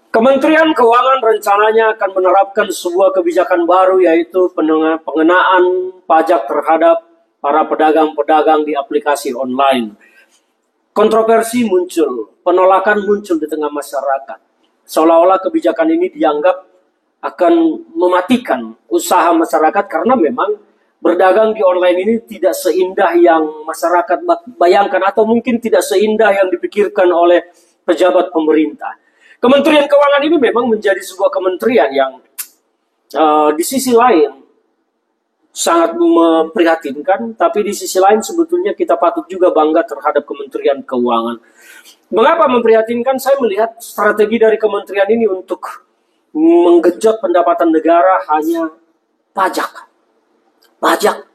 Kementerian Keuangan rencananya akan menerapkan sebuah kebijakan baru, yaitu pengenaan pajak terhadap para pedagang-pedagang di aplikasi online. Kontroversi muncul, penolakan muncul di tengah masyarakat. Seolah-olah kebijakan ini dianggap akan mematikan usaha masyarakat karena memang berdagang di online ini tidak seindah yang masyarakat bayangkan, atau mungkin tidak seindah yang dipikirkan oleh pejabat pemerintah. Kementerian Keuangan ini memang menjadi sebuah kementerian yang di sisi lain sangat memprihatinkan, tapi di sisi lain sebetulnya kita patut juga bangga terhadap Kementerian Keuangan. Mengapa memprihatinkan? Saya melihat strategi dari kementerian ini untuk menggenjot pendapatan negara hanya pajak. Pajak,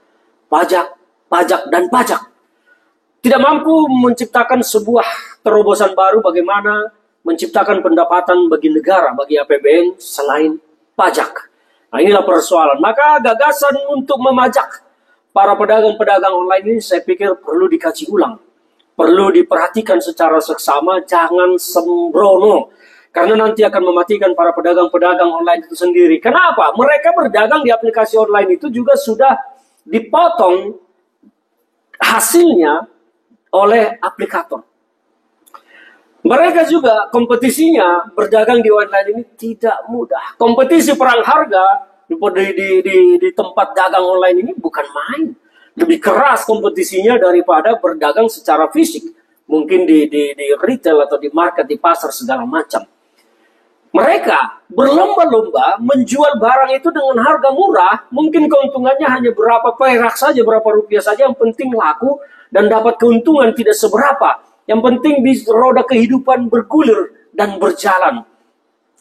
pajak, pajak, dan pajak. Tidak mampu menciptakan sebuah terobosan baru bagaimana menciptakan pendapatan bagi negara, bagi APBN selain pajak. Nah, inilah persoalan. Maka gagasan untuk memajak para pedagang-pedagang online ini saya pikir perlu dikaji ulang. Perlu diperhatikan secara seksama, jangan sembrono. Karena nanti akan mematikan para pedagang-pedagang online itu sendiri. Kenapa? Mereka berdagang di aplikasi online itu juga sudah dipotong hasilnya oleh aplikator. Mereka juga kompetisinya berdagang di online ini tidak mudah. Kompetisi perang harga di tempat dagang online ini bukan main. Lebih keras kompetisinya daripada berdagang secara fisik. Mungkin di retail atau di market, di pasar segala macam. Mereka berlomba-lomba menjual barang itu dengan harga murah. Mungkin keuntungannya hanya berapa perak saja, berapa rupiah saja. Yang penting laku dan dapat keuntungan tidak seberapa. Yang penting roda kehidupan bergulir dan berjalan.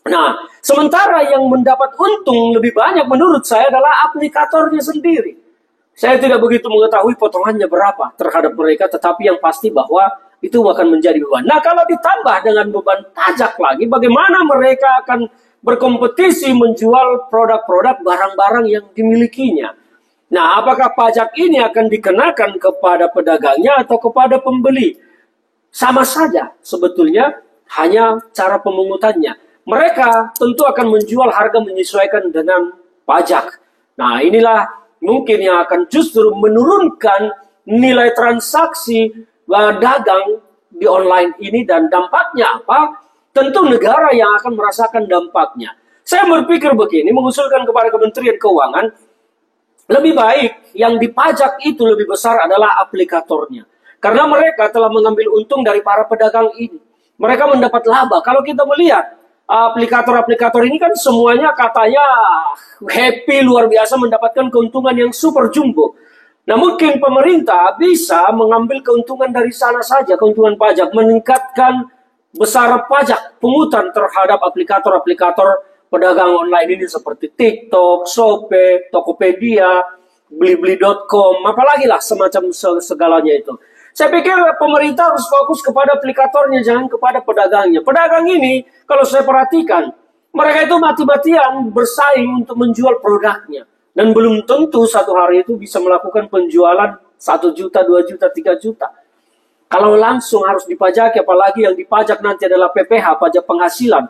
Nah, sementara yang mendapat untung lebih banyak menurut saya adalah aplikatornya sendiri. Saya tidak begitu mengetahui potongannya berapa terhadap mereka, tetapi yang pasti bahwa itu akan menjadi beban. Nah, kalau ditambah dengan beban pajak lagi, bagaimana mereka akan berkompetisi menjual produk-produk barang-barang yang dimilikinya? Nah, apakah pajak ini akan dikenakan kepada pedagangnya atau kepada pembeli? Sama saja sebetulnya, hanya cara pemungutannya. Mereka tentu akan menjual harga menyesuaikan dengan pajak. Nah, inilah mungkin yang akan justru menurunkan nilai transaksi dagang di online ini, dan dampaknya apa? Tentu negara yang akan merasakan dampaknya. Saya berpikir begini, mengusulkan kepada Kementerian Keuangan, lebih baik yang dipajak itu lebih besar adalah aplikatornya. Karena mereka telah mengambil untung dari para pedagang ini. Mereka mendapat laba. Kalau kita melihat aplikator-aplikator ini kan semuanya katanya happy luar biasa mendapatkan keuntungan yang super jumbo. Nah, mungkin pemerintah bisa mengambil keuntungan dari sana saja, keuntungan pajak, meningkatkan besar pajak pungutan terhadap aplikator-aplikator pedagang online ini seperti TikTok, Shopee, Tokopedia, Blibli.com, apalagi lah semacam segalanya itu. Saya pikir pemerintah harus fokus kepada aplikatornya, jangan kepada pedagangnya. Pedagang ini, kalau saya perhatikan, mereka itu mati-matian bersaing untuk menjual produknya. Dan belum tentu satu hari itu bisa melakukan penjualan 1 juta, 2 juta, 3 juta. Kalau langsung harus dipajaki, apalagi yang dipajak nanti adalah PPh, pajak penghasilan.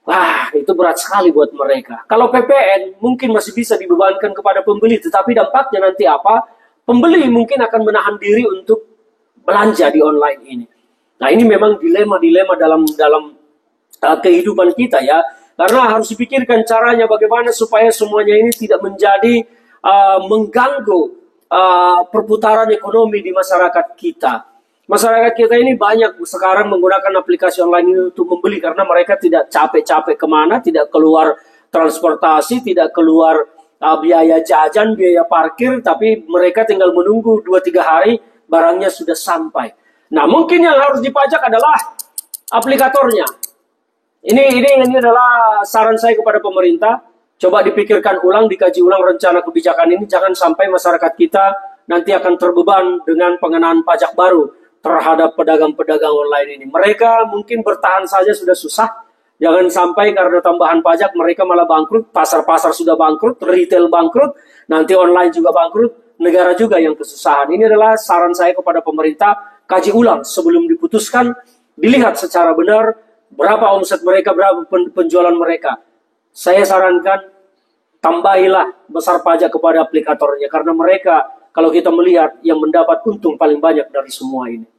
Wah, itu berat sekali buat mereka. Kalau PPN mungkin masih bisa dibebankan kepada pembeli, tetapi dampaknya nanti apa? Pembeli mungkin akan menahan diri untuk belanja di online ini. Nah, ini memang dilema-dilema dalam kehidupan kita ya. Karena harus dipikirkan caranya bagaimana supaya semuanya ini tidak menjadi mengganggu perputaran ekonomi di masyarakat kita. Masyarakat kita ini banyak sekarang menggunakan aplikasi online ini untuk membeli karena mereka tidak capek-capek kemana, tidak keluar transportasi, tidak keluar biaya jajan, biaya parkir, tapi mereka tinggal menunggu 2-3 hari barangnya sudah sampai. Nah, mungkin yang harus dipajak adalah aplikatornya. Ini adalah saran saya kepada pemerintah. Coba dipikirkan ulang, dikaji ulang rencana kebijakan ini. Jangan sampai masyarakat kita nanti akan terbeban dengan pengenaan pajak baru terhadap pedagang-pedagang online ini. Mereka mungkin bertahan saja sudah susah. Jangan sampai karena tambahan pajak mereka malah bangkrut. Pasar-pasar sudah bangkrut, retail bangkrut, nanti online juga bangkrut, negara juga yang kesusahan. Ini adalah saran saya kepada pemerintah. Kaji ulang sebelum diputuskan, dilihat secara benar berapa omset mereka, berapa penjualan mereka. Saya sarankan tambahilah besar pajak kepada aplikatornya, karena mereka kalau kita melihat yang mendapat untung paling banyak dari semua ini.